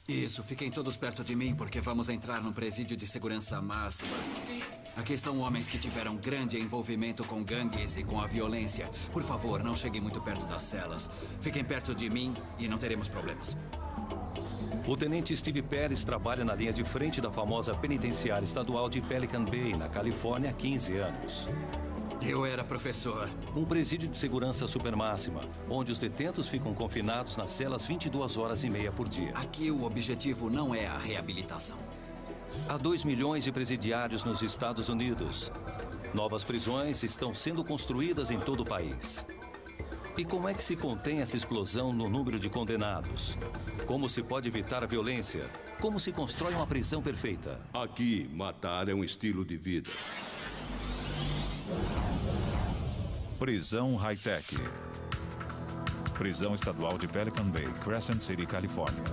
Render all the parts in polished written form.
Isso, fiquem todos perto de mim, porque vamos entrar num presídio de segurança máxima. Aqui estão homens que tiveram grande envolvimento com gangues e com a violência. Por favor, não cheguem muito perto das celas. Fiquem perto de mim e não teremos problemas. O tenente Steve Pérez trabalha na linha de frente da famosa penitenciária estadual de Pelican Bay, na Califórnia, há 15 anos. Eu era professor. Um presídio de segurança supermáxima, onde os detentos ficam confinados nas celas 22 horas e meia por dia. Aqui o objetivo não é a reabilitação. Há 2 milhões de presidiários nos Estados Unidos. Novas prisões estão sendo construídas em todo o país. E como é que se contém essa explosão no número de condenados? Como se pode evitar a violência? Como se constrói uma prisão perfeita? Aqui, matar é um estilo de vida. Prisão High-Tech. Prisão Estadual de Pelican Bay, Crescent City, Califórnia.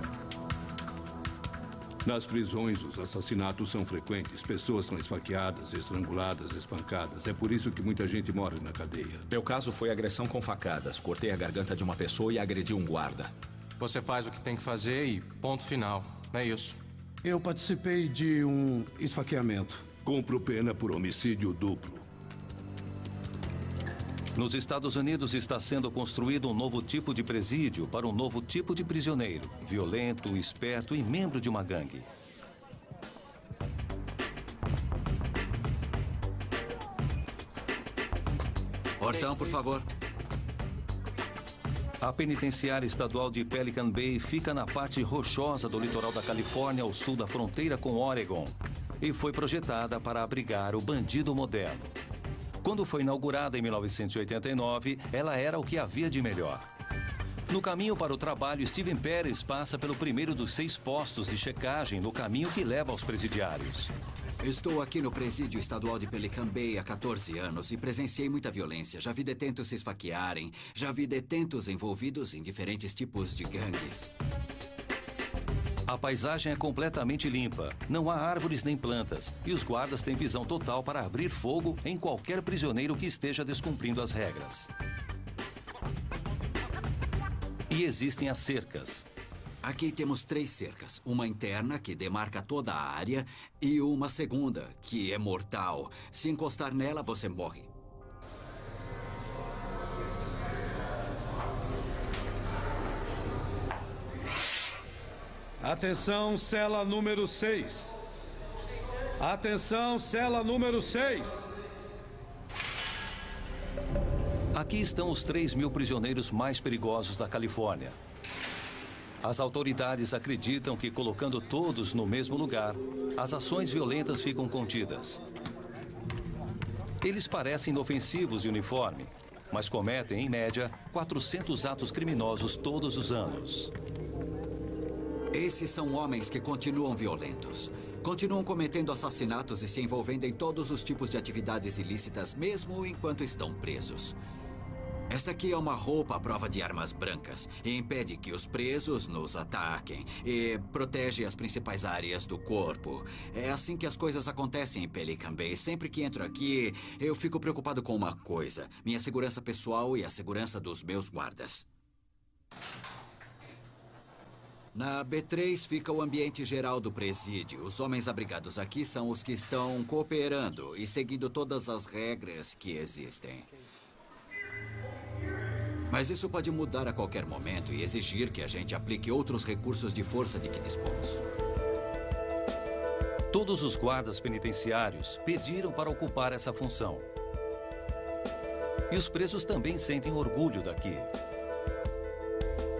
Nas prisões, os assassinatos são frequentes. Pessoas são esfaqueadas, estranguladas, espancadas. É por isso que muita gente morre na cadeia. Meu caso foi agressão com facadas. Cortei a garganta de uma pessoa e agredi um guarda. Você faz o que tem que fazer e ponto final. É isso. Eu participei de um esfaqueamento. Cumpro pena por homicídio duplo. Nos Estados Unidos está sendo construído um novo tipo de presídio para um novo tipo de prisioneiro, violento, esperto e membro de uma gangue. Portão, por favor. A penitenciária estadual de Pelican Bay fica na parte rochosa do litoral da Califórnia, ao sul da fronteira com Oregon, e foi projetada para abrigar o bandido moderno. Quando foi inaugurada em 1989, ela era o que havia de melhor. No caminho para o trabalho, Steven Pérez passa pelo primeiro dos 6 postos de checagem no caminho que leva aos presidiários. Estou aqui no presídio estadual de Pelican Bay há 14 anos e presenciei muita violência. Já vi detentos se esfaquearem, já vi detentos envolvidos em diferentes tipos de gangues. A paisagem é completamente limpa, não há árvores nem plantas, e os guardas têm visão total para abrir fogo em qualquer prisioneiro que esteja descumprindo as regras. E existem as cercas. Aqui temos 3 cercas. Uma interna, que demarca toda a área, e uma segunda, que é mortal. Se encostar nela, você morre. Atenção, cela número 6. Atenção, cela número 6. Aqui estão os 3.000 prisioneiros mais perigosos da Califórnia. As autoridades acreditam que, colocando todos no mesmo lugar, as ações violentas ficam contidas. Eles parecem inofensivos de uniforme, mas cometem, em média, 400 atos criminosos todos os anos. Esses são homens que continuam violentos. Continuam cometendo assassinatos e se envolvendo em todos os tipos de atividades ilícitas, mesmo enquanto estão presos. Esta aqui é uma roupa à prova de armas brancas e impede que os presos nos ataquem e protege as principais áreas do corpo. É assim que as coisas acontecem em Pelican Bay. Sempre que entro aqui, eu fico preocupado com uma coisa: minha segurança pessoal e a segurança dos meus guardas. Na B3 fica o ambiente geral do presídio. Os homens abrigados aqui são os que estão cooperando e seguindo todas as regras que existem. Mas isso pode mudar a qualquer momento e exigir que a gente aplique outros recursos de força de que dispomos. Todos os guardas penitenciários pediram para ocupar essa função. E os presos também sentem orgulho daqui.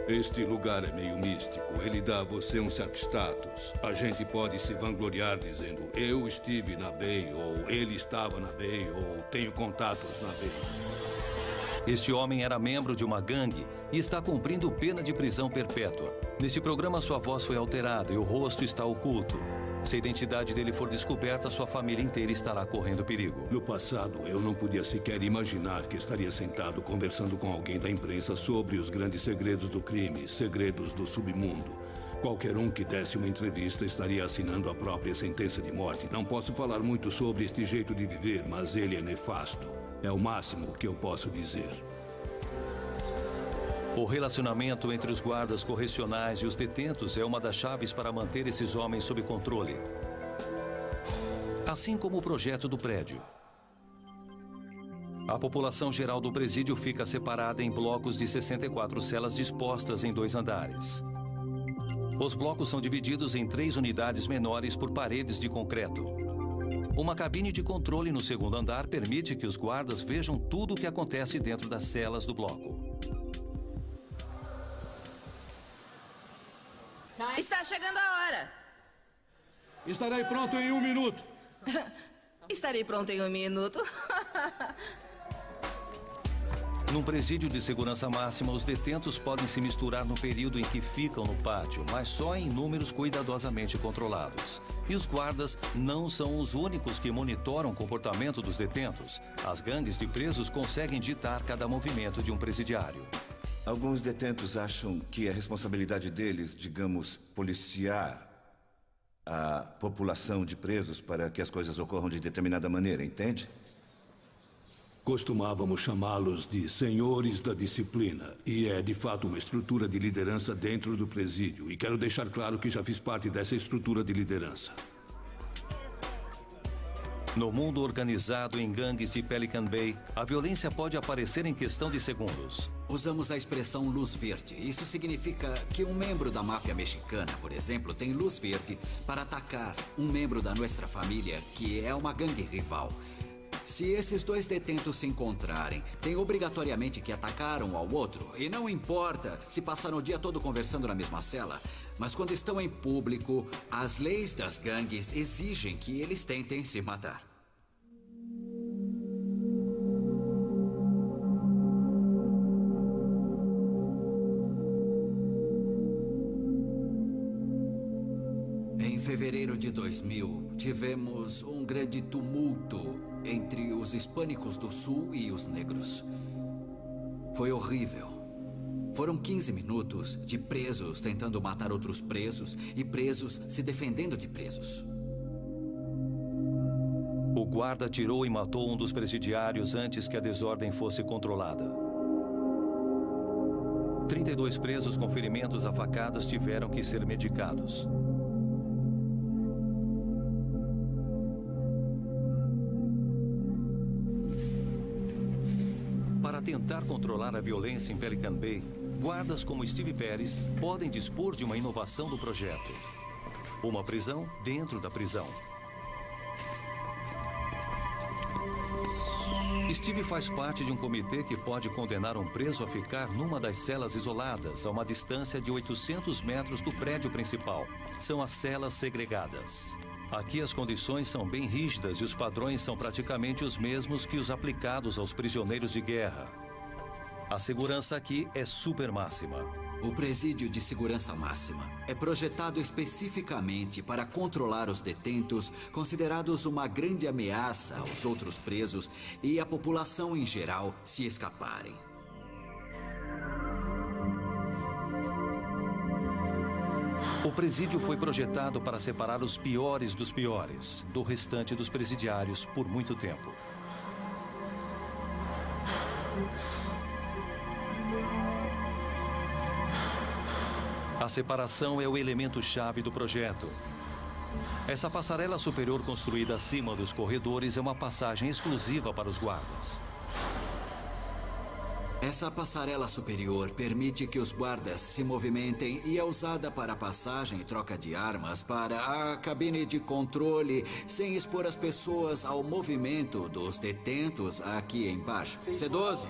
Este lugar é meio místico. Ele dá a você um certo status. A gente pode se vangloriar dizendo: eu estive na Bay, ou ele estava na Bay, ou tenho contatos na Bay. Este homem era membro de uma gangue e está cumprindo pena de prisão perpétua. Neste programa, sua voz foi alterada e o rosto está oculto. Se a identidade dele for descoberta, sua família inteira estará correndo perigo. No passado, eu não podia sequer imaginar que estaria sentado conversando com alguém da imprensa sobre os grandes segredos do crime, segredos do submundo. Qualquer um que desse uma entrevista estaria assinando a própria sentença de morte. Não posso falar muito sobre este jeito de viver, mas ele é nefasto. É o máximo que eu posso dizer. O relacionamento entre os guardas correcionais e os detentos é uma das chaves para manter esses homens sob controle. Assim como o projeto do prédio. A população geral do presídio fica separada em blocos de 64 celas dispostas em 2 andares. Os blocos são divididos em 3 unidades menores por paredes de concreto. Uma cabine de controle no 2º andar permite que os guardas vejam tudo o que acontece dentro das celas do bloco. Está chegando a hora. Estarei pronto em 1 minuto. Estarei pronto em 1 minuto. Num presídio de segurança máxima, os detentos podem se misturar no período em que ficam no pátio, mas só em números cuidadosamente controlados. E os guardas não são os únicos que monitoram o comportamento dos detentos. As gangues de presos conseguem ditar cada movimento de um presidiário. Alguns detentos acham que é responsabilidade deles, digamos, policiar a população de presos para que as coisas ocorram de determinada maneira, entende? Costumávamos chamá-los de senhores da disciplina. E é, de fato, uma estrutura de liderança dentro do presídio. E quero deixar claro que já fiz parte dessa estrutura de liderança. No mundo organizado em gangues de Pelican Bay, a violência pode aparecer em questão de segundos. Usamos a expressão luz verde. Isso significa que um membro da máfia mexicana, por exemplo, tem luz verde para atacar um membro da nossa família, que é uma gangue rival. Se esses 2 detentos se encontrarem, tem obrigatoriamente que atacar um ao outro. E não importa se passaram o dia todo conversando na mesma cela, mas quando estão em público, as leis das gangues exigem que eles tentem se matar. Em fevereiro de 2000, tivemos um grande tumulto entre os hispânicos do Sul e os negros. Foi horrível. Foram 15 minutos de presos tentando matar outros presos e presos se defendendo de presos. O guarda atirou e matou um dos presidiários antes que a desordem fosse controlada. 32 presos com ferimentos a facadas tiveram que ser medicados. Para tentar controlar a violência em Pelican Bay, guardas como Steve Perez podem dispor de uma inovação do projeto. Uma prisão dentro da prisão. Steve faz parte de um comitê que pode condenar um preso a ficar numa das celas isoladas, a uma distância de 800 metros do prédio principal. São as celas segregadas. Aqui as condições são bem rígidas e os padrões são praticamente os mesmos que os aplicados aos prisioneiros de guerra. A segurança aqui é super máxima. O presídio de segurança máxima é projetado especificamente para controlar os detentos considerados uma grande ameaça aos outros presos e a população em geral se escaparem. O presídio foi projetado para separar os piores dos piores do restante dos presidiários por muito tempo. A separação é o elemento-chave do projeto. Essa passarela superior construída acima dos corredores é uma passagem exclusiva para os guardas. Essa passarela superior permite que os guardas se movimentem e é usada para passagem e troca de armas para a cabine de controle, sem expor as pessoas ao movimento dos detentos aqui embaixo. C12.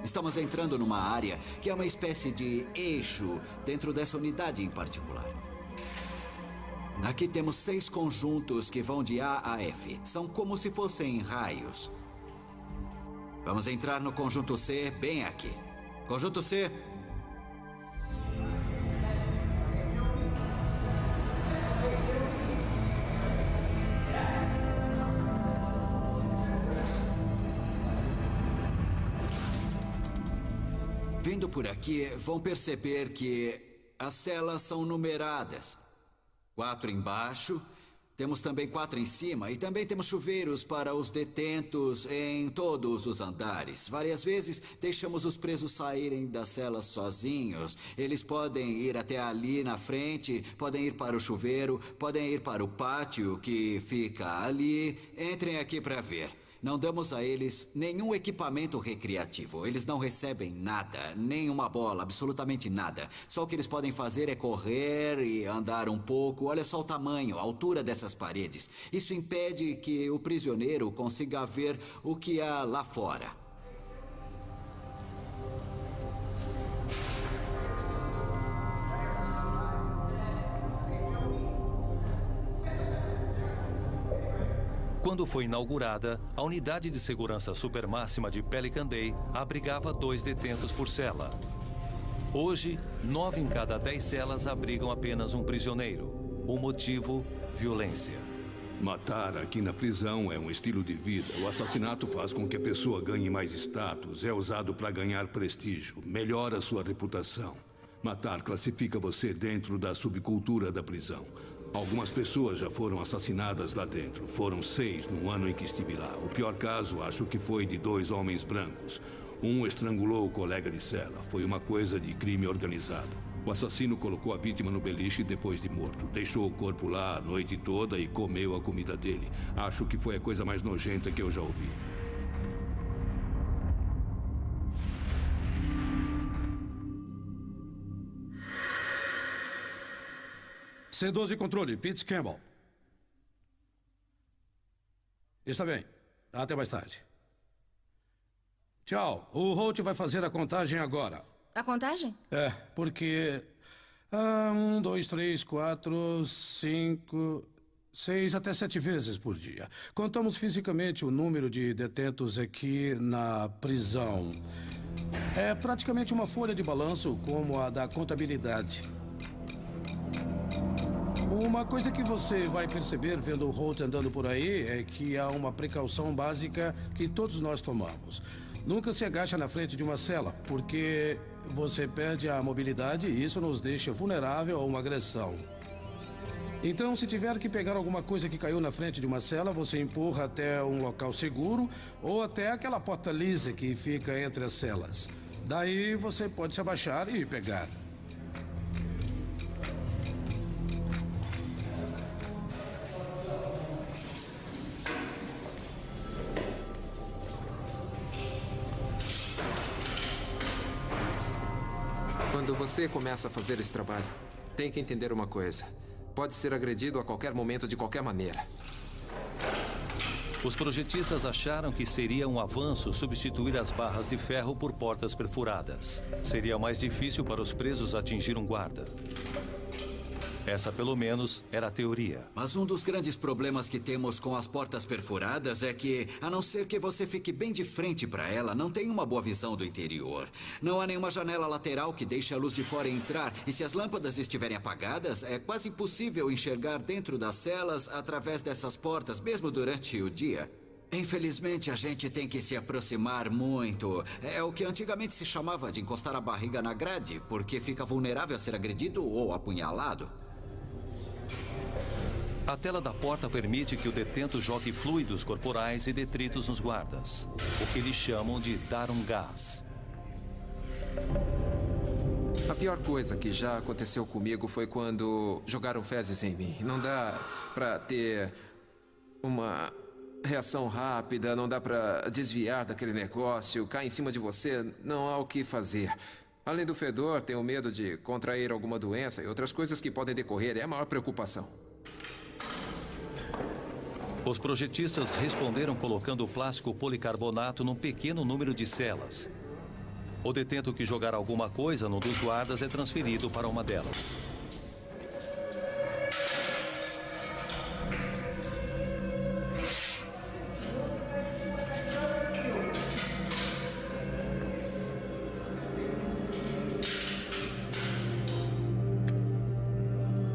Estamos entrando numa área que é uma espécie de eixo dentro dessa unidade em particular. Aqui temos 6 conjuntos que vão de A a F. São como se fossem raios. Vamos entrar no conjunto C bem aqui. Conjunto C. Vindo por aqui, vão perceber que as celas são numeradas. 4 embaixo, Temos também 4 em cima e também temos chuveiros para os detentos em todos os andares. Várias vezes deixamos os presos saírem das celas sozinhos. Eles podem ir até ali na frente, podem ir para o chuveiro, podem ir para o pátio que fica ali. Entrem aqui para ver. Não damos a eles nenhum equipamento recreativo. Eles não recebem nada, nem uma bola, absolutamente nada. Só o que eles podem fazer é correr e andar um pouco. Olha só o tamanho, a altura dessas paredes. Isso impede que o prisioneiro consiga ver o que há lá fora. Quando foi inaugurada, a unidade de segurança supermáxima de Pelican Bay abrigava 2 detentos por cela. Hoje, 9 em cada 10 celas abrigam apenas um prisioneiro. O motivo, violência. Matar aqui na prisão é um estilo de vida. O assassinato faz com que a pessoa ganhe mais status, é usado para ganhar prestígio, melhora sua reputação. Matar classifica você dentro da subcultura da prisão. Algumas pessoas já foram assassinadas lá dentro. Foram 6 no ano em que estive lá. O pior caso, acho que foi de 2 homens brancos. Um estrangulou o colega de cela. Foi uma coisa de crime organizado. O assassino colocou a vítima no beliche depois de morto. Deixou o corpo lá a noite toda e comeu a comida dele. Acho que foi a coisa mais nojenta que eu já ouvi. C12 controle, Pete Campbell. Está bem. Até mais tarde. Tchau. O Holt vai fazer a contagem agora. A contagem? É, porque... 1, 2, 3, 4, 5, 6 até 7 vezes por dia. Contamos fisicamente o número de detentos aqui na prisão. É praticamente uma folha de balanço como a da contabilidade. Uma coisa que você vai perceber vendo o Holt andando por aí é que há uma precaução básica que todos nós tomamos. Nunca se agacha na frente de uma cela, porque você perde a mobilidade e isso nos deixa vulnerável a uma agressão. Então, se tiver que pegar alguma coisa que caiu na frente de uma cela, você empurra até um local seguro ou até aquela porta lisa que fica entre as celas. Daí você pode se abaixar e pegar. Quando você começa a fazer esse trabalho, tem que entender uma coisa. Pode ser agredido a qualquer momento, de qualquer maneira. Os projetistas acharam que seria um avanço substituir as barras de ferro por portas perfuradas. Seria mais difícil para os presos atingir um guarda. Essa, pelo menos, era a teoria. Mas um dos grandes problemas que temos com as portas perfuradas é que, a não ser que você fique bem de frente para ela, não tem uma boa visão do interior. Não há nenhuma janela lateral que deixe a luz de fora entrar. E se as lâmpadas estiverem apagadas, é quase impossível enxergar dentro das celas através dessas portas, mesmo durante o dia. Infelizmente, a gente tem que se aproximar muito. É o que antigamente se chamava de encostar a barriga na grade, porque fica vulnerável a ser agredido ou apunhalado. A tela da porta permite que o detento jogue fluidos corporais e detritos nos guardas, o que eles chamam de dar um gás. A pior coisa que já aconteceu comigo foi quando jogaram fezes em mim. Não dá pra ter uma reação rápida, não dá pra desviar daquele negócio, cai em cima de você, não há o que fazer. Além do fedor, tenho medo de contrair alguma doença e outras coisas que podem decorrer. É a maior preocupação. Os projetistas responderam colocando plástico policarbonato num pequeno número de celas. O detento que jogar alguma coisa num dos guardas é transferido para uma delas.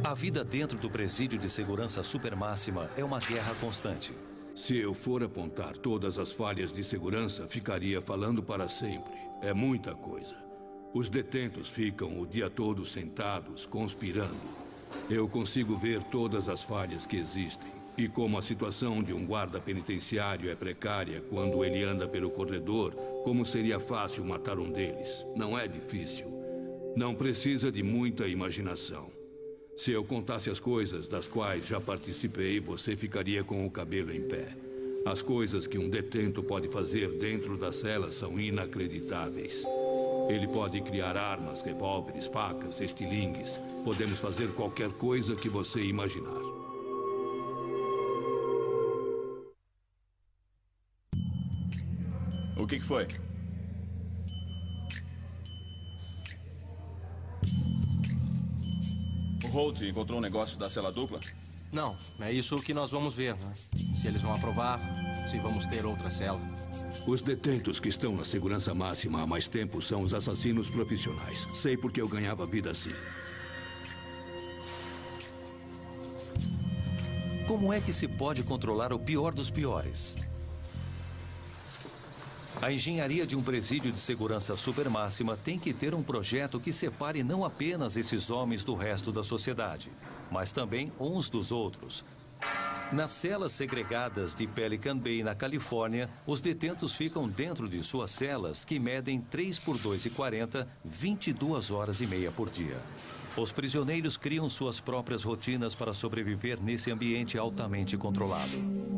A vida dentro do presídio de segurança supermáxima é uma guerra constante. Se eu for apontar todas as falhas de segurança, ficaria falando para sempre. É muita coisa. Os detentos ficam o dia todo sentados, conspirando. Eu consigo ver todas as falhas que existem. E como a situação de um guarda penitenciário é precária quando ele anda pelo corredor, como seria fácil matar um deles? Não é difícil. Não precisa de muita imaginação. Se eu contasse as coisas das quais já participei, você ficaria com o cabelo em pé. As coisas que um detento pode fazer dentro da cela são inacreditáveis. Ele pode criar armas, revólveres, facas, estilingues. Podemos fazer qualquer coisa que você imaginar. O que foi? O Holt encontrou um negócio da cela dupla? Não, é isso que nós vamos ver, né? Se eles vão aprovar, se vamos ter outra cela. Os detentos que estão na segurança máxima há mais tempo são os assassinos profissionais. Sei porque eu ganhava vida assim. Como é que se pode controlar o pior dos piores? A engenharia de um presídio de segurança supermáxima tem que ter um projeto que separe não apenas esses homens do resto da sociedade, mas também uns dos outros. Nas celas segregadas de Pelican Bay, na Califórnia, os detentos ficam dentro de suas celas, que medem 3 por 2,40, 22 horas e meia por dia. Os prisioneiros criam suas próprias rotinas para sobreviver nesse ambiente altamente controlado.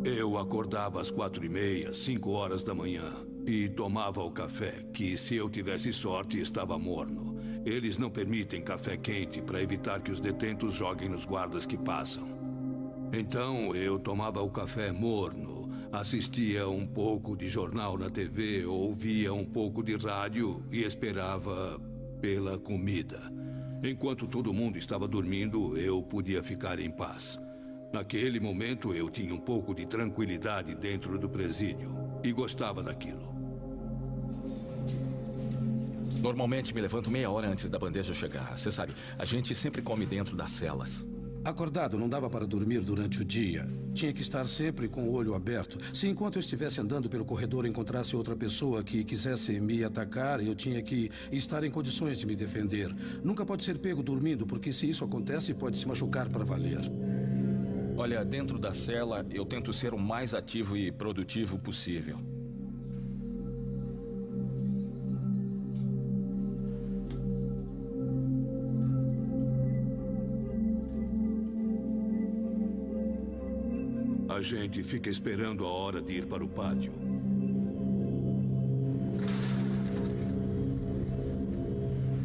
Eu acordava às 4h30, 5 horas da manhã, e tomava o café, que se eu tivesse sorte estava morno. Eles não permitem café quente para evitar que os detentos joguem nos guardas que passam. Então eu tomava o café morno, assistia um pouco de jornal na TV, ouvia um pouco de rádio e esperava pela comida. Enquanto todo mundo estava dormindo, eu podia ficar em paz. Naquele momento, eu tinha um pouco de tranquilidade dentro do presídio e gostava daquilo. Normalmente me levanto meia hora antes da bandeja chegar. Você sabe, a gente sempre come dentro das celas. Acordado, não dava para dormir durante o dia. Tinha que estar sempre com o olho aberto. Se enquanto eu estivesse andando pelo corredor encontrasse outra pessoa que quisesse me atacar, eu tinha que estar em condições de me defender. Nunca pode ser pego dormindo, porque se isso acontece, pode se machucar para valer. Olha, dentro da cela, eu tento ser o mais ativo e produtivo possível. A gente fica esperando a hora de ir para o pátio.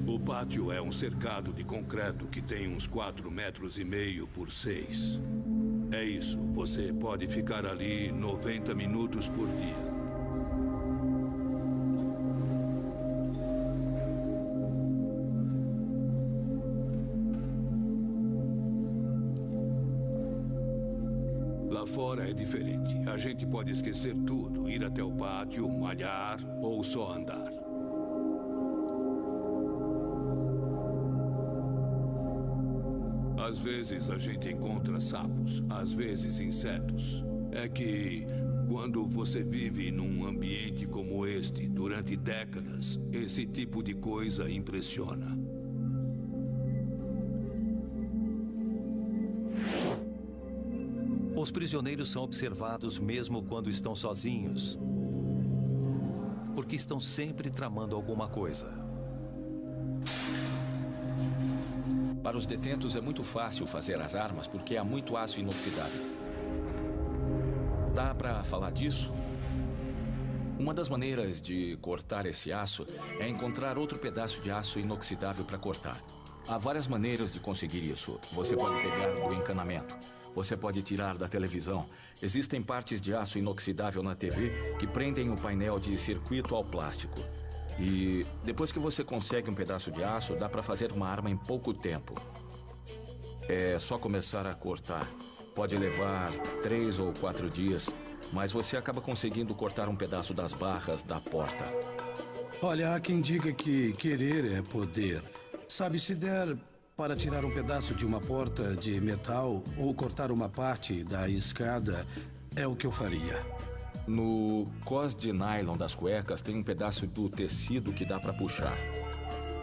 O pátio é um cercado de concreto que tem uns 4,5 metros por 6. É isso, você pode ficar ali 90 minutos por dia. Lá fora é diferente. A gente pode esquecer tudo, ir até o pátio, malhar ou só andar. Às vezes a gente encontra sapos, às vezes insetos. É que quando você vive num ambiente como este durante décadas, esse tipo de coisa impressiona. Os prisioneiros são observados mesmo quando estão sozinhos, porque estão sempre tramando alguma coisa. Para os detentos é muito fácil fazer as armas porque há muito aço inoxidável. Dá para falar disso? Uma das maneiras de cortar esse aço é encontrar outro pedaço de aço inoxidável para cortar. Há várias maneiras de conseguir isso. Você pode pegar do encanamento. Você pode tirar da televisão. Existem partes de aço inoxidável na TV que prendem o painel de circuito ao plástico. E depois que você consegue um pedaço de aço, dá para fazer uma arma em pouco tempo. É só começar a cortar. Pode levar 3 ou 4 dias, mas você acaba conseguindo cortar um pedaço das barras da porta. Olha, há quem diga que querer é poder. Sabe, se der para tirar um pedaço de uma porta de metal ou cortar uma parte da escada, é o que eu faria. No cós de nylon das cuecas tem um pedaço do tecido que dá para puxar.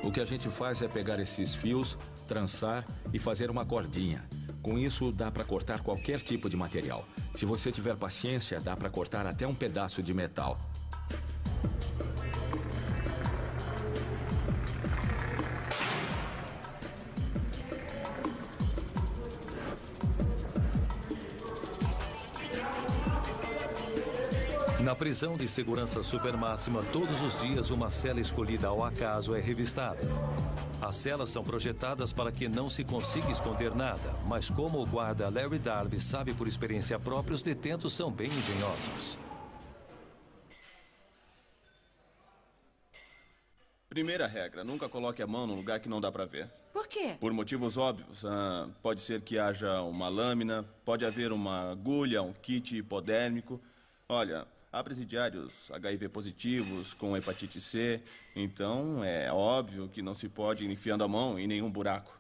O que a gente faz é pegar esses fios, trançar e fazer uma cordinha. Com isso, dá para cortar qualquer tipo de material. Se você tiver paciência, dá para cortar até um pedaço de metal. Na prisão de segurança supermáxima, todos os dias uma cela escolhida ao acaso é revistada. As celas são projetadas para que não se consiga esconder nada, mas como o guarda Larry Darby sabe por experiência própria, os detentos são bem engenhosos. Primeira regra, nunca coloque a mão num lugar que não dá pra ver. Por quê? Por motivos óbvios. Pode ser que haja uma lâmina, pode haver uma agulha, um kit hipodérmico. Olha, há presidiários HIV positivos com hepatite C, então é óbvio que não se pode ir enfiando a mão em nenhum buraco.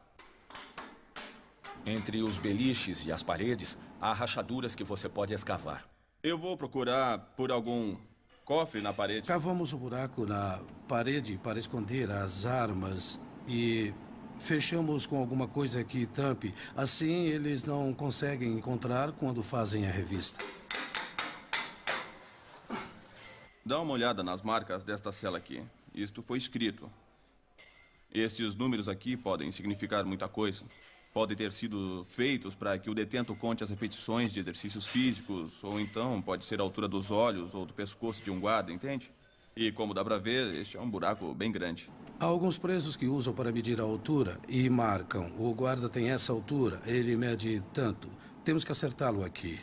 Entre os beliches e as paredes, há rachaduras que você pode escavar. Eu vou procurar por algum cofre na parede. Cavamos o buraco na parede para esconder as armas e fechamos com alguma coisa que tampe. Assim, eles não conseguem encontrar quando fazem a revista. Dá uma olhada nas marcas desta cela aqui. Isto foi escrito. Estes números aqui podem significar muita coisa. Podem ter sido feitos para que o detento conte as repetições de exercícios físicos, ou então pode ser a altura dos olhos ou do pescoço de um guarda, entende? E como dá para ver, este é um buraco bem grande. Há alguns presos que usam para medir a altura e marcam. O guarda tem essa altura, ele mede tanto. Temos que acertá-lo aqui.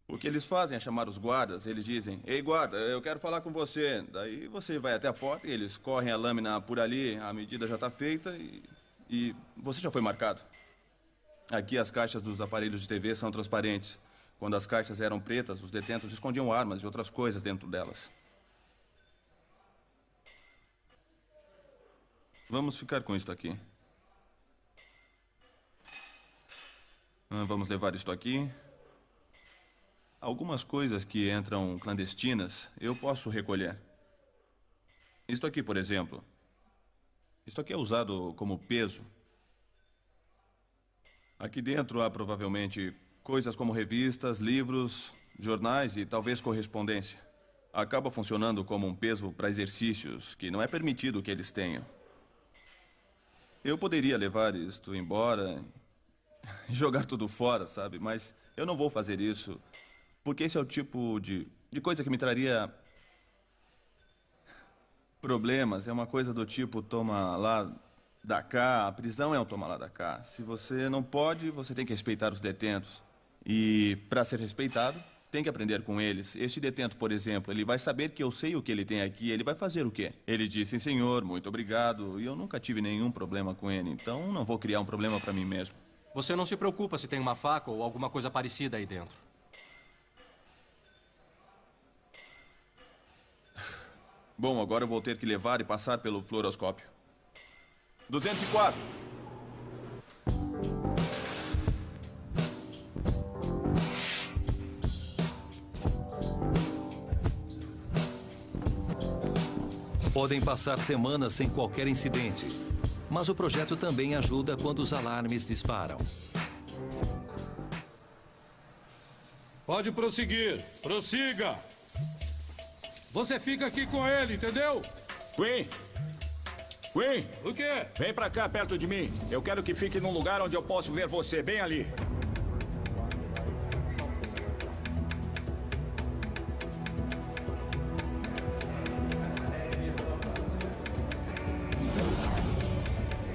O que eles fazem é chamar os guardas. Eles dizem: "Ei, guarda, eu quero falar com você." Daí você vai até a porta e eles correm a lâmina por ali. A medida já está feita e você já foi marcado. Aqui as caixas dos aparelhos de TV são transparentes. Quando as caixas eram pretas, os detentos escondiam armas e outras coisas dentro delas. Vamos ficar com isto aqui. Vamos levar isto aqui. Algumas coisas que entram clandestinas, eu posso recolher. Isto aqui, por exemplo. Isto aqui é usado como peso. Aqui dentro há provavelmente coisas como revistas, livros, jornais e talvez correspondência. Acaba funcionando como um peso para exercícios que não é permitido que eles tenham. Eu poderia levar isto embora e jogar tudo fora, sabe? Mas eu não vou fazer isso. Porque esse é o tipo de coisa que me traria problemas. É uma coisa do tipo toma lá da cá. A prisão é um toma lá da cá. Se você não pode, você tem que respeitar os detentos. E para ser respeitado, tem que aprender com eles. Este detento, por exemplo, ele vai saber que eu sei o que ele tem aqui. Ele vai fazer o quê? Ele diz: "Sim, senhor, muito obrigado." E eu nunca tive nenhum problema com ele. Então não vou criar um problema para mim mesmo. Você não se preocupa se tem uma faca ou alguma coisa parecida aí dentro. Bom, agora eu vou ter que levar e passar pelo fluoroscópio. 204. Podem passar semanas sem qualquer incidente, mas o projeto também ajuda quando os alarmes disparam. Pode prosseguir. Prossiga. Você fica aqui com ele, entendeu? Queen! Queen! O quê? Vem pra cá, perto de mim. Eu quero que fique num lugar onde eu posso ver você, bem ali.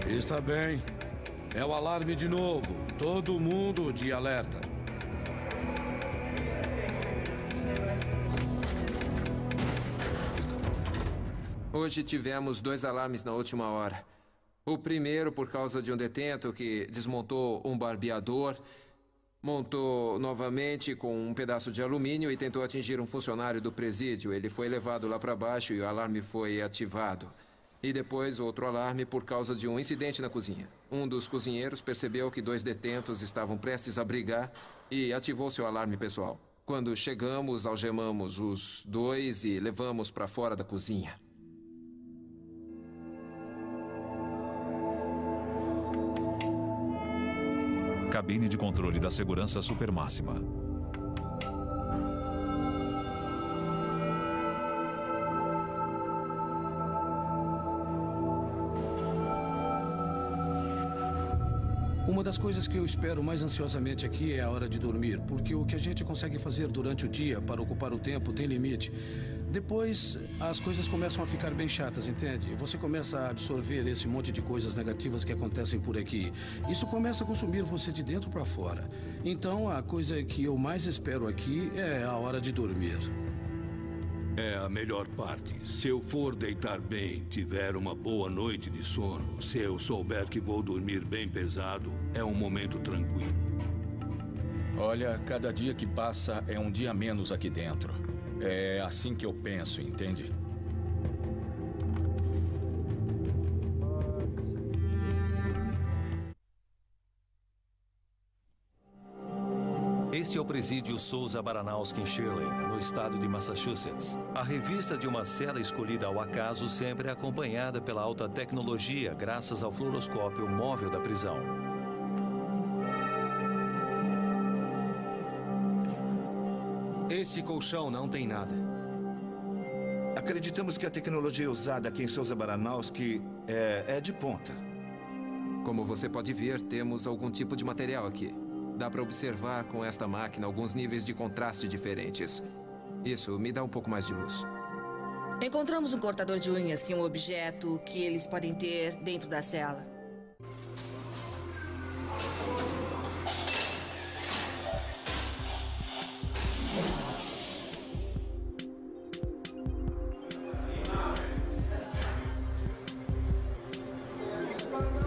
Está bem. É o alarme de novo. Todo mundo de alerta. Hoje tivemos 2 alarmes na última hora. O primeiro por causa de um detento que desmontou um barbeador, montou novamente com um pedaço de alumínio e tentou atingir um funcionário do presídio. Ele foi levado lá para baixo e o alarme foi ativado. E depois outro alarme por causa de um incidente na cozinha. Um dos cozinheiros percebeu que 2 detentos estavam prestes a brigar e ativou seu alarme pessoal. Quando chegamos, algemamos os 2 e levamos para fora da cozinha. cabine de controle da segurança supermáxima. Uma das coisas que eu espero mais ansiosamente aqui é a hora de dormir, porque o que a gente consegue fazer durante o dia para ocupar o tempo tem limite. Depois, as coisas começam a ficar bem chatas, entende? Você começa a absorver esse monte de coisas negativas que acontecem por aqui. Isso começa a consumir você de dentro para fora. Então, a coisa que eu mais espero aqui é a hora de dormir. É a melhor parte. Se eu for deitar bem, tiver uma boa noite de sono, se eu souber que vou dormir bem pesado, é um momento tranquilo. Olha, cada dia que passa é um dia menos aqui dentro. É assim que eu penso, entende? Este é o presídio Souza Baranowski em Shirley, no estado de Massachusetts. A revista de uma cela escolhida ao acaso sempre é acompanhada pela alta tecnologia, graças ao fluoroscópio móvel da prisão. Esse colchão não tem nada. Acreditamos que a tecnologia usada aqui em Souza Baranowski é de ponta. Como você pode ver, temos algum tipo de material aqui. Dá para observar com esta máquina alguns níveis de contraste diferentes. Isso me dá um pouco mais de luz. Encontramos um cortador de unhas, que é um objeto que eles podem ter dentro da cela.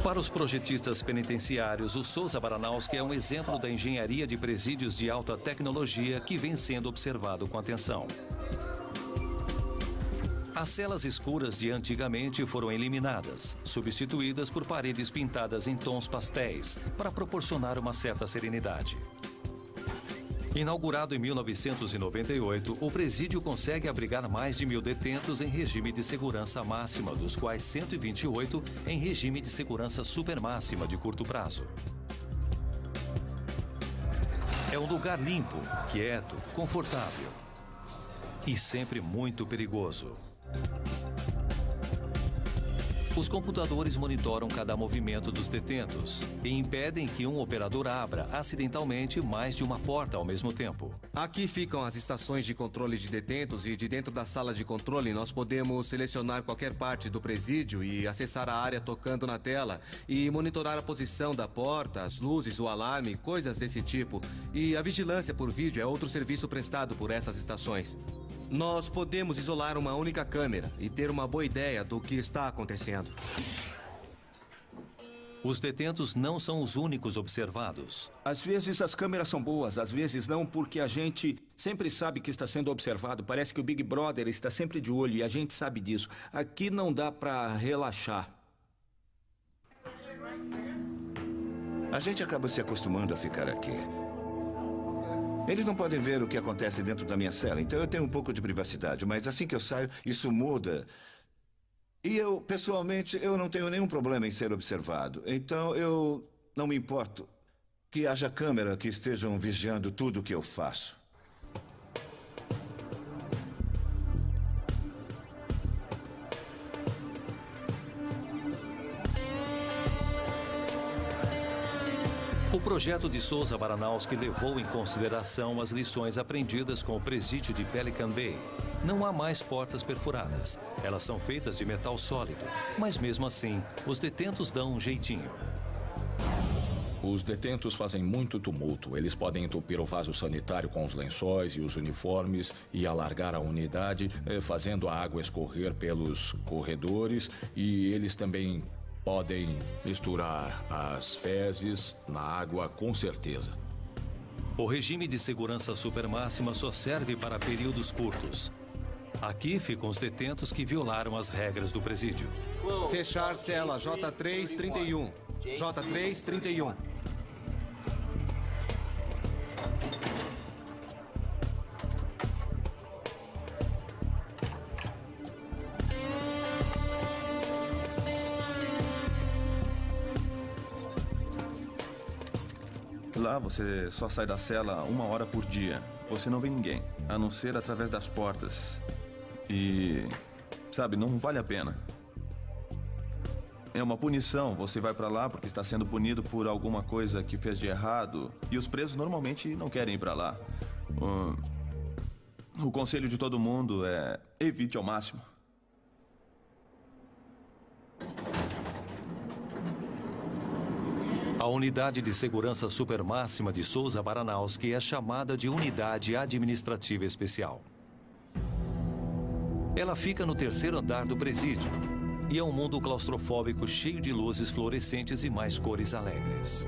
Para os projetistas penitenciários, o Souza Baranowski é um exemplo da engenharia de presídios de alta tecnologia que vem sendo observado com atenção. As celas escuras de antigamente foram eliminadas, substituídas por paredes pintadas em tons pastéis, para proporcionar uma certa serenidade. Inaugurado em 1998, o presídio consegue abrigar mais de 1.000 detentos em regime de segurança máxima, dos quais 128 em regime de segurança supermáxima de curto prazo. É um lugar limpo, quieto, confortável e sempre muito perigoso. Os computadores monitoram cada movimento dos detentos e impedem que um operador abra acidentalmente mais de uma porta ao mesmo tempo. Aqui ficam as estações de controle de detentos e de dentro da sala de controle nós podemos selecionar qualquer parte do presídio e acessar a área tocando na tela e monitorar a posição da porta, as luzes, o alarme, coisas desse tipo. E a vigilância por vídeo é outro serviço prestado por essas estações. Nós podemos isolar uma única câmera e ter uma boa ideia do que está acontecendo. Os detentos não são os únicos observados. Às vezes as câmeras são boas, às vezes não, porque a gente sempre sabe que está sendo observado. Parece que o Big Brother está sempre de olho e a gente sabe disso. Aqui não dá para relaxar. A gente acaba se acostumando a ficar aqui. Eles não podem ver o que acontece dentro da minha cela, então eu tenho um pouco de privacidade. Mas assim que eu saio, isso muda. E eu, pessoalmente, eu não tenho nenhum problema em ser observado. Então eu não me importo que haja câmera que estejam vigiando tudo o que eu faço. O projeto de Souza Baranowski levou em consideração as lições aprendidas com o presídio de Pelican Bay. Não há mais portas perfuradas. Elas são feitas de metal sólido, mas mesmo assim, os detentos dão um jeitinho. Os detentos fazem muito tumulto. Eles podem entupir o vaso sanitário com os lençóis e os uniformes e alargar a unidade, fazendo a água escorrer pelos corredores, e eles também podem misturar as fezes na água, com certeza. O regime de segurança supermáxima só serve para períodos curtos. Aqui ficam os detentos que violaram as regras do presídio. Fechar cela J331. J331. Lá você só sai da cela 1 hora por dia. Você não vê ninguém, a não ser através das portas. E, sabe, não vale a pena. É uma punição. Você vai pra lá porque está sendo punido por alguma coisa que fez de errado. E os presos normalmente não querem ir pra lá. O conselho de todo mundo é: evite ao máximo. A unidade de segurança supermáxima de Souza Baranowski é chamada de Unidade Administrativa Especial. Ela fica no 3º andar do presídio e é um mundo claustrofóbico cheio de luzes fluorescentes e mais cores alegres.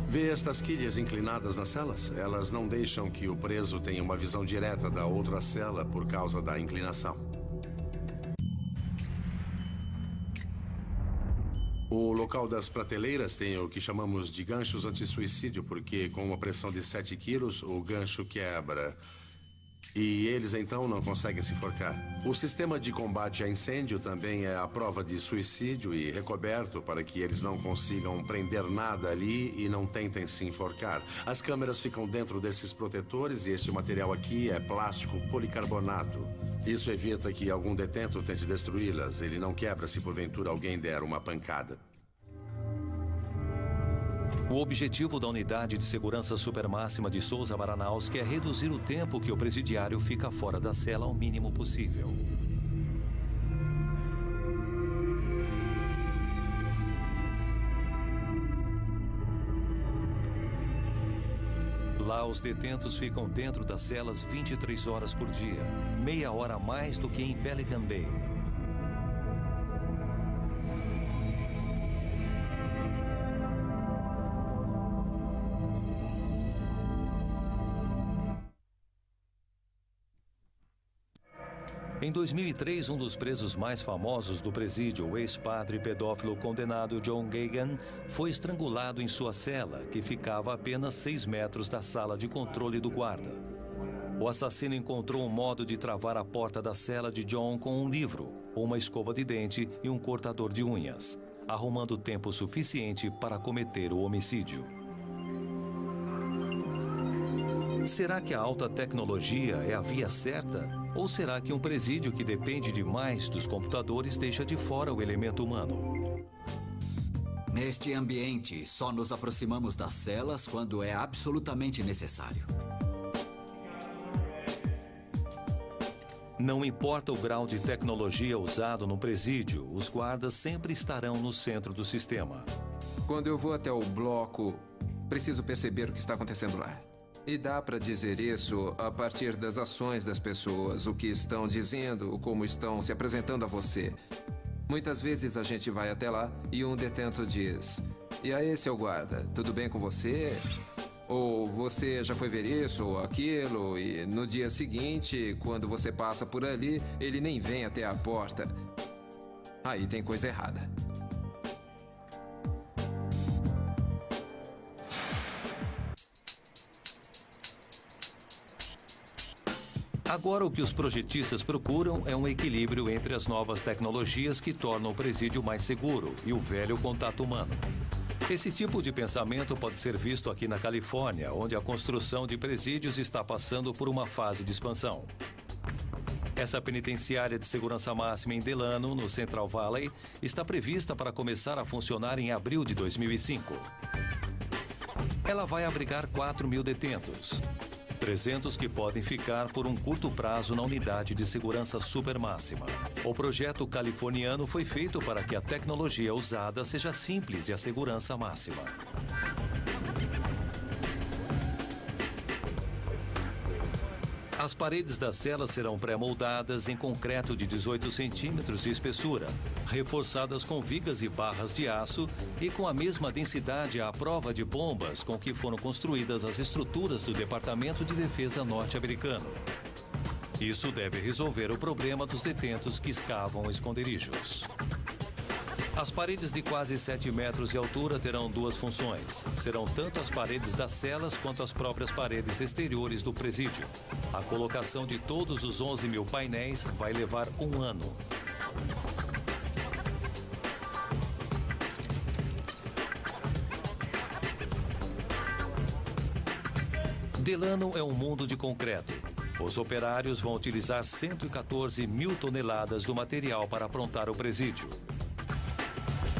Vê estas quilhas inclinadas nas celas? Elas não deixam que o preso tenha uma visão direta da outra cela por causa da inclinação. O local das prateleiras tem o que chamamos de ganchos anti-suicídio, porque com uma pressão de 7 quilos, o gancho quebra. E eles, então, não conseguem se enforcar. O sistema de combate a incêndio também é à prova de suicídio e recoberto para que eles não consigam prender nada ali e não tentem se enforcar. As câmeras ficam dentro desses protetores e este material aqui é plástico policarbonato. Isso evita que algum detento tente destruí-las. Ele não quebra se porventura alguém der uma pancada. O objetivo da Unidade de Segurança Supermáxima de Souza Baranowski é reduzir o tempo que o presidiário fica fora da cela ao mínimo possível. Lá, os detentos ficam dentro das celas 23 horas por dia, meia hora a mais do que em Pelican Bay. Em 2003, um dos presos mais famosos do presídio, o ex-padre pedófilo condenado John Gagan, foi estrangulado em sua cela, que ficava a apenas 6 metros da sala de controle do guarda. O assassino encontrou um modo de travar a porta da cela de John com um livro, uma escova de dente e um cortador de unhas, arrumando tempo suficiente para cometer o homicídio. Será que a alta tecnologia é a via certa? Ou será que um presídio que depende demais dos computadores deixa de fora o elemento humano? Neste ambiente, só nos aproximamos das celas quando é absolutamente necessário. Não importa o grau de tecnologia usado no presídio, os guardas sempre estarão no centro do sistema. Quando eu vou até o bloco, preciso perceber o que está acontecendo lá. E dá para dizer isso a partir das ações das pessoas, o que estão dizendo, como estão se apresentando a você. Muitas vezes a gente vai até lá e um detento diz: "E aí, seu guarda, tudo bem com você?" Ou "Você já foi ver isso ou aquilo?" E no dia seguinte, quando você passa por ali, ele nem vem até a porta. Aí tem coisa errada. Agora, o que os projetistas procuram é um equilíbrio entre as novas tecnologias que tornam o presídio mais seguro e o velho contato humano. Esse tipo de pensamento pode ser visto aqui na Califórnia, onde a construção de presídios está passando por uma fase de expansão. Essa penitenciária de segurança máxima em Delano, no Central Valley, está prevista para começar a funcionar em abril de 2005. Ela vai abrigar 4.000 detentos. 300 que podem ficar por um curto prazo na unidade de segurança supermáxima. O projeto californiano foi feito para que a tecnologia usada seja simples e a segurança máxima. As paredes das celas serão pré-moldadas em concreto de 18 centímetros de espessura, reforçadas com vigas e barras de aço e com a mesma densidade à prova de bombas com que foram construídas as estruturas do Departamento de Defesa norte-americano. Isso deve resolver o problema dos detentos que escavam esconderijos. As paredes de quase 7 metros de altura terão duas funções. Serão tanto as paredes das celas quanto as próprias paredes exteriores do presídio. A colocação de todos os 11.000 painéis vai levar 1 ano. Delano é um mundo de concreto. Os operários vão utilizar 114 mil toneladas do material para aprontar o presídio.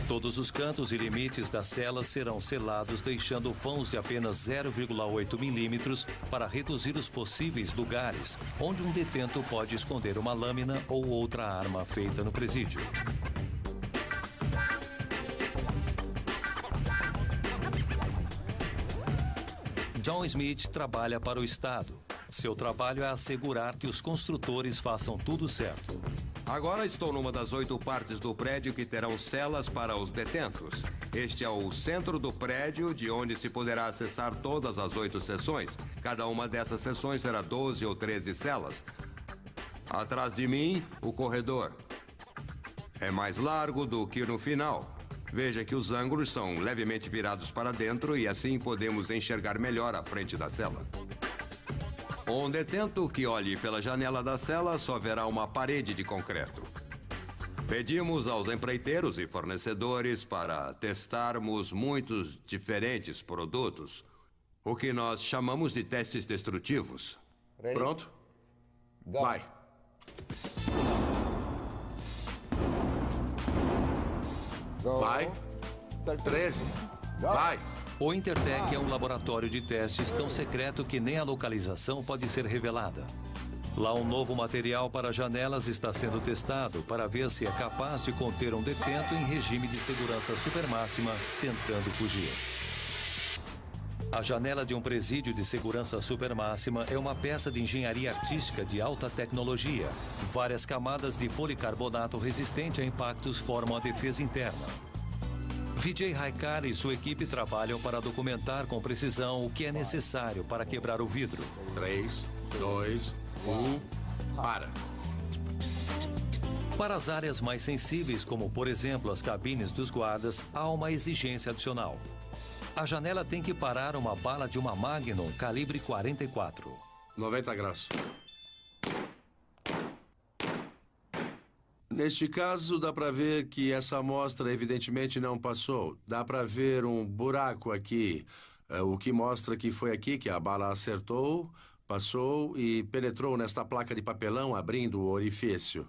Todos os cantos e limites das celas serão selados, deixando vãos de apenas 0,8 milímetros para reduzir os possíveis lugares onde um detento pode esconder uma lâmina ou outra arma feita no presídio. John Smith trabalha para o Estado. Seu trabalho é assegurar que os construtores façam tudo certo. Agora estou numa das 8 partes do prédio que terão celas para os detentos. Este é o centro do prédio, de onde se poderá acessar todas as 8 seções. Cada uma dessas seções terá 12 ou 13 celas. Atrás de mim, o corredor. É mais largo do que no final. Veja que os ângulos são levemente virados para dentro e assim podemos enxergar melhor a frente da cela. Um detento que olhe pela janela da cela só verá uma parede de concreto. Pedimos aos empreiteiros e fornecedores para testarmos muitos diferentes produtos, o que nós chamamos de testes destrutivos. Pronto? Vai. Vai. 13. Vai. O Intertech é um laboratório de testes tão secreto que nem a localização pode ser revelada. Lá, um novo material para janelas está sendo testado para ver se é capaz de conter um detento em regime de segurança supermáxima tentando fugir. A janela de um presídio de segurança supermáxima é uma peça de engenharia artística de alta tecnologia. Várias camadas de policarbonato resistente a impactos formam a defesa interna. Vijay Raikar e sua equipe trabalham para documentar com precisão o que é necessário para quebrar o vidro. 3, 2, 1, para. Para as áreas mais sensíveis, como por exemplo as cabines dos guardas, há uma exigência adicional. A janela tem que parar uma bala de uma Magnum calibre 44. 90 graus. Neste caso, dá para ver que essa amostra evidentemente não passou. Dá para ver um buraco aqui, o que mostra que foi aqui que a bala acertou, passou e penetrou nesta placa de papelão, abrindo o orifício.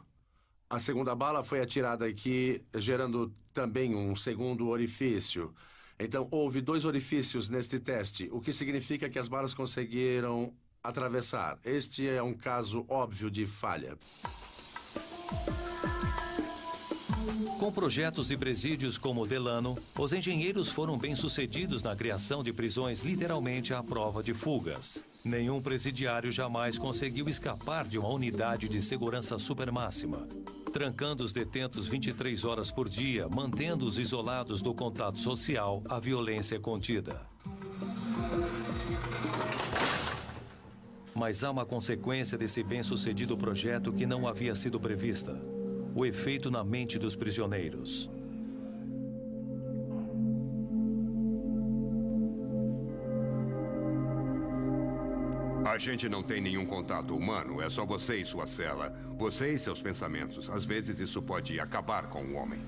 A segunda bala foi atirada aqui, gerando também um segundo orifício. Então, houve 2 orifícios neste teste, o que significa que as balas conseguiram atravessar. Este é um caso óbvio de falha. Com projetos de presídios como o Delano, os engenheiros foram bem-sucedidos na criação de prisões literalmente à prova de fugas. Nenhum presidiário jamais conseguiu escapar de uma unidade de segurança supermáxima, trancando os detentos 23 horas por dia, mantendo-os isolados do contato social, a violência contida. Mas há uma consequência desse bem-sucedido projeto que não havia sido prevista. O efeito na mente dos prisioneiros. A gente não tem nenhum contato humano, é só você e sua cela. Você e seus pensamentos. Às vezes isso pode acabar com o homem.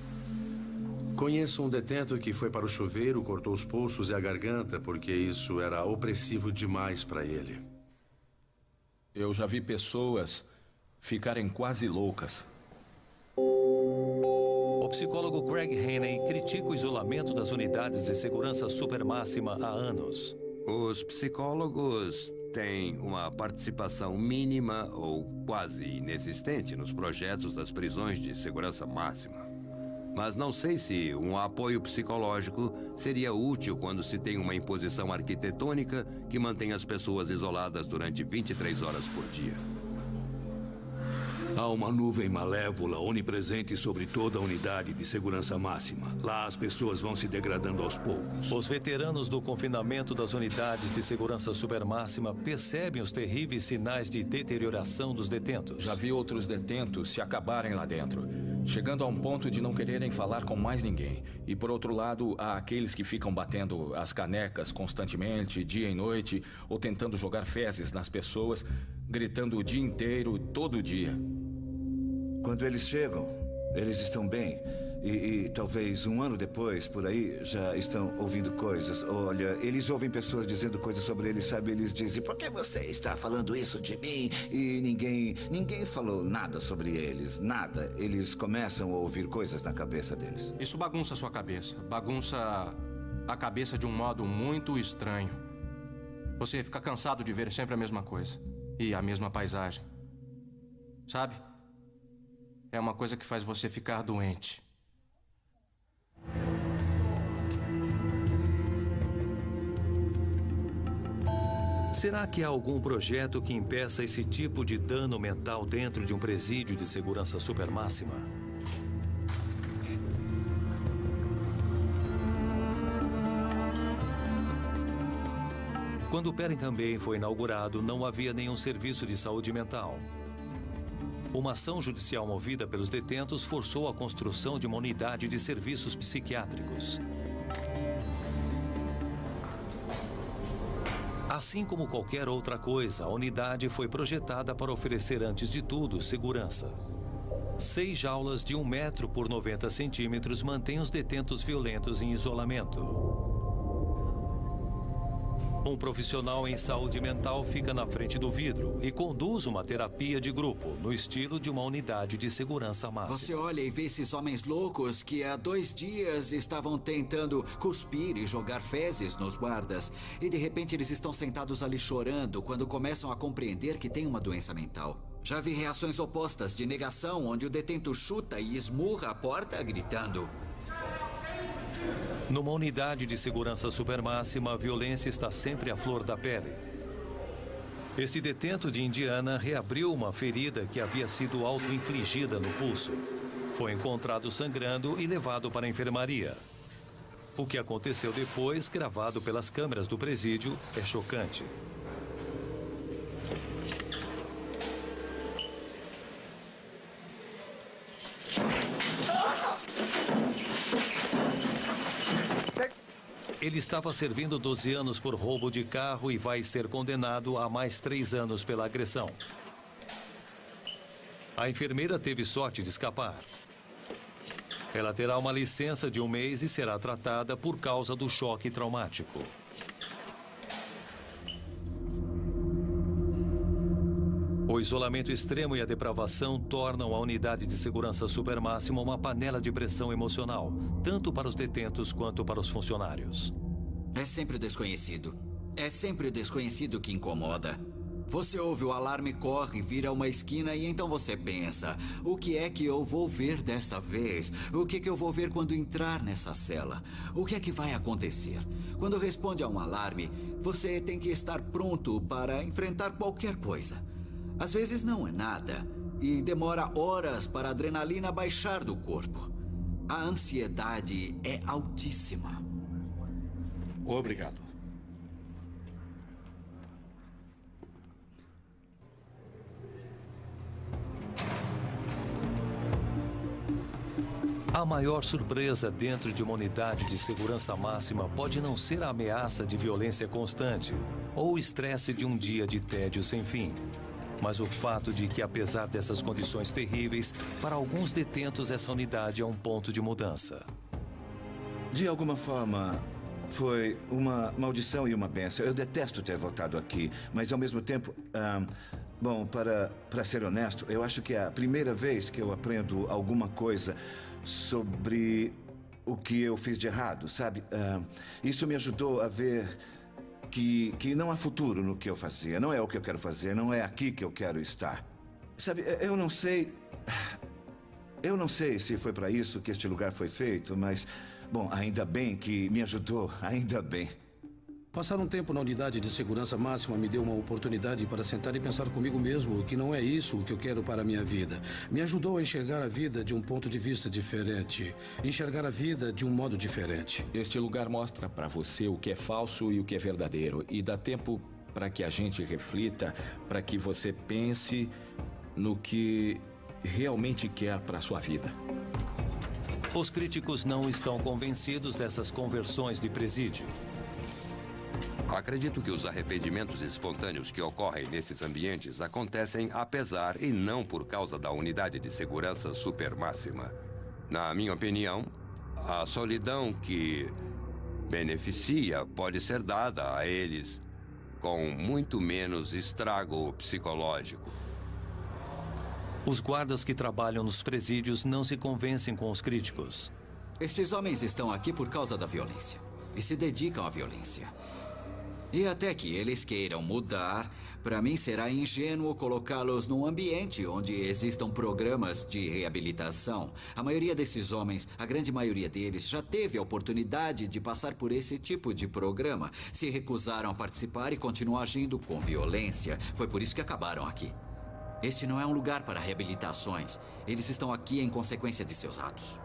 Conheço um detento que foi para o chuveiro, cortou os pulsos e a garganta, porque isso era opressivo demais para ele. Eu já vi pessoas ficarem quase loucas. O psicólogo Craig Haney critica o isolamento das unidades de segurança supermáxima há anos. Os psicólogos têm uma participação mínima ou quase inexistente nos projetos das prisões de segurança máxima. Mas não sei se um apoio psicológico seria útil quando se tem uma imposição arquitetônica que mantém as pessoas isoladas durante 23 horas por dia. Há uma nuvem malévola onipresente sobre toda a unidade de segurança máxima. Lá as pessoas vão se degradando aos poucos. Os veteranos do confinamento das unidades de segurança supermáxima percebem os terríveis sinais de deterioração dos detentos. Já vi outros detentos se acabarem lá dentro, chegando a um ponto de não quererem falar com mais ninguém. E por outro lado, há aqueles que ficam batendo as canecas constantemente, dia e noite, ou tentando jogar fezes nas pessoas, gritando o dia inteiro, todo dia. Quando eles chegam, eles estão bem. E talvez um ano depois, por aí, já estão ouvindo coisas. Olha, eles ouvem pessoas dizendo coisas sobre eles, sabe? Eles dizem, por que você está falando isso de mim? E ninguém falou nada sobre eles, nada. Eles começam a ouvir coisas na cabeça deles. Isso bagunça a sua cabeça. Bagunça a cabeça de um modo muito estranho. Você fica cansado de ver sempre a mesma coisa. E a mesma paisagem. Sabe? É uma coisa que faz você ficar doente. Será que há algum projeto que impeça esse tipo de dano mental dentro de um presídio de segurança supermáxima? Quando o Pelican Bay foi inaugurado, não havia nenhum serviço de saúde mental. Uma ação judicial movida pelos detentos forçou a construção de uma unidade de serviços psiquiátricos. Assim como qualquer outra coisa, a unidade foi projetada para oferecer, antes de tudo, segurança. 6 jaulas de 1 metro por 90 centímetros mantêm os detentos violentos em isolamento. Um profissional em saúde mental fica na frente do vidro e conduz uma terapia de grupo, no estilo de uma unidade de segurança máxima. Você olha e vê esses homens loucos que há 2 dias estavam tentando cuspir e jogar fezes nos guardas. E de repente eles estão sentados ali chorando quando começam a compreender que têm uma doença mental. Já vi reações opostas de negação, onde o detento chuta e esmurra a porta gritando. Numa unidade de segurança supermáxima, a violência está sempre à flor da pele. Este detento de Indiana reabriu uma ferida que havia sido auto-infligida no pulso. Foi encontrado sangrando e levado para a enfermaria. O que aconteceu depois, gravado pelas câmeras do presídio, é chocante. Ele estava servindo 12 anos por roubo de carro e vai ser condenado a mais 3 anos pela agressão. A enfermeira teve sorte de escapar. Ela terá uma licença de 1 mês e será tratada por causa do choque traumático. O isolamento extremo e a depravação tornam a unidade de segurança supermáxima uma panela de pressão emocional, tanto para os detentos quanto para os funcionários. É sempre o desconhecido. É sempre o desconhecido que incomoda. Você ouve o alarme, corre, vira uma esquina e então você pensa: o que é que eu vou ver desta vez? O que eu vou ver quando entrar nessa cela? O que é que vai acontecer? Quando responde a um alarme, você tem que estar pronto para enfrentar qualquer coisa. Às vezes não é nada e demora horas para a adrenalina baixar do corpo. A ansiedade é altíssima. Obrigado. A maior surpresa dentro de uma unidade de segurança máxima pode não ser a ameaça de violência constante ou o estresse de um dia de tédio sem fim, mas o fato de que, apesar dessas condições terríveis, para alguns detentos essa unidade é um ponto de mudança. De alguma forma, foi uma maldição e uma bênção. Eu detesto ter voltado aqui, mas ao mesmo tempo, bom, para ser honesto, eu acho que é a primeira vez que eu aprendo alguma coisa sobre o que eu fiz de errado, sabe? Isso me ajudou a ver que não há futuro no que eu fazia. Não é o que eu quero fazer, não é aqui que eu quero estar. Sabe, eu não sei se foi para isso que este lugar foi feito, mas, bom, ainda bem que me ajudou, ainda bem. Passar um tempo na unidade de segurança máxima me deu uma oportunidade para sentar e pensar comigo mesmo que não é isso o que eu quero para a minha vida. Me ajudou a enxergar a vida de um ponto de vista diferente, enxergar a vida de um modo diferente. Este lugar mostra para você o que é falso e o que é verdadeiro e dá tempo para que a gente reflita, para que você pense no que realmente quer para a sua vida. Os críticos não estão convencidos dessas conversões de presídio. Acredito que os arrependimentos espontâneos que ocorrem nesses ambientes acontecem apesar e não por causa da unidade de segurança supermáxima. Na minha opinião, a solidão que beneficia pode ser dada a eles com muito menos estrago psicológico. Os guardas que trabalham nos presídios não se convencem com os críticos. Estes homens estão aqui por causa da violência e se dedicam à violência. E até que eles queiram mudar, para mim será ingênuo colocá-los num ambiente onde existam programas de reabilitação. A maioria desses homens, a grande maioria deles, já teve a oportunidade de passar por esse tipo de programa. Se recusaram a participar e continuam agindo com violência. Foi por isso que acabaram aqui. Este não é um lugar para reabilitações. Eles estão aqui em consequência de seus atos.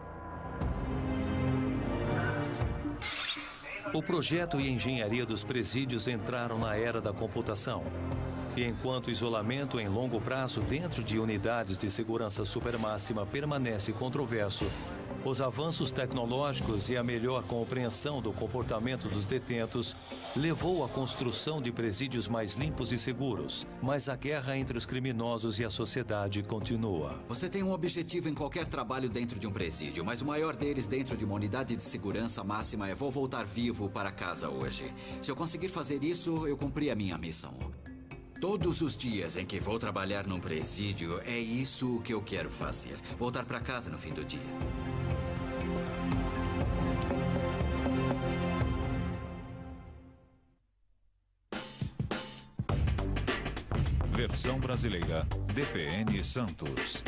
O projeto e a engenharia dos presídios entraram na era da computação. E enquanto o isolamento em longo prazo dentro de unidades de segurança supermáxima permanece controverso, os avanços tecnológicos e a melhor compreensão do comportamento dos detentos levou à construção de presídios mais limpos e seguros. Mas a guerra entre os criminosos e a sociedade continua. Você tem um objetivo em qualquer trabalho dentro de um presídio, mas o maior deles dentro de uma unidade de segurança máxima é: vou voltar vivo para casa hoje. Se eu conseguir fazer isso, eu cumpri a minha missão. Todos os dias em que vou trabalhar num presídio, é isso que eu quero fazer. Voltar para casa no fim do dia. Versão brasileira, DPN Santos.